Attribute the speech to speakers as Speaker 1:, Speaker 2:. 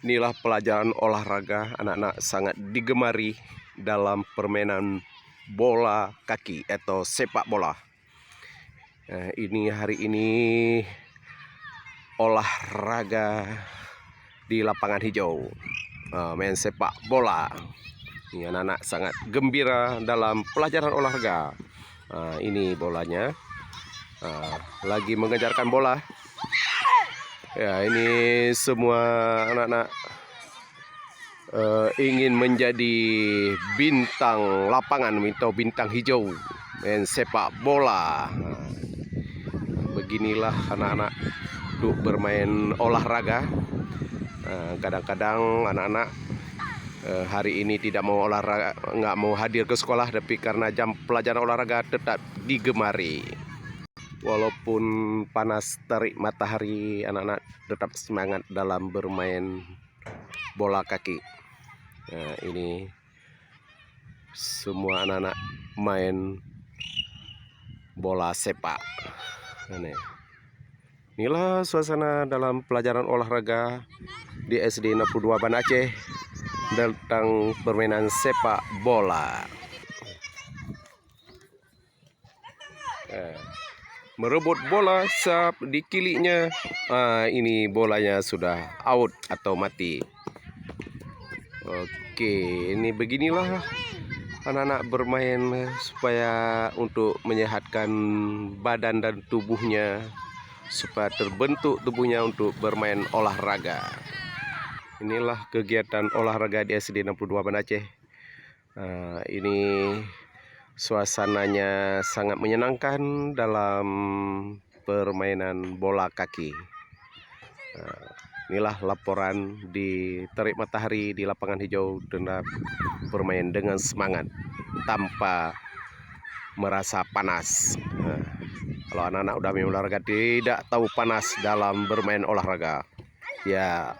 Speaker 1: Inilah pelajaran olahraga anak-anak sangat digemari dalam permainan bola kaki atau sepak bola. Ini hari ini olahraga di lapangan hijau, main sepak bola. Ini anak-anak sangat gembira dalam pelajaran olahraga. Ini bolanya, lagi mengejarkan bola. Ya, ini semua anak-anak ingin menjadi bintang lapangan atau bintang hijau main sepak bola. Beginilah anak-anak untuk bermain olahraga. Kadang-kadang anak-anak hari ini tidak mau olahraga, nggak mau hadir ke sekolah, tapi karena jam pelajaran olahraga tetap digemari. Walaupun panas terik matahari, anak-anak tetap semangat dalam bermain bola kaki. Ini semua anak-anak main bola sepak. Inilah suasana dalam pelajaran olahraga di SD 62 Banda Aceh tentang permainan sepak bola. Merebut bola saat dikiliknya, ini bolanya sudah out atau mati. Oke, ini beginilah anak-anak bermain supaya untuk menyehatkan badan dan tubuhnya, supaya terbentuk tubuhnya untuk bermain olahraga. Inilah kegiatan olahraga di SD 62 Banda Aceh. Ini suasananya sangat menyenangkan dalam permainan bola kaki. Inilah laporan di terik matahari di lapangan hijau, dan bermain dengan semangat tanpa merasa panas. Kalau anak-anak udah main olahraga tidak tahu panas dalam bermain olahraga. Ya,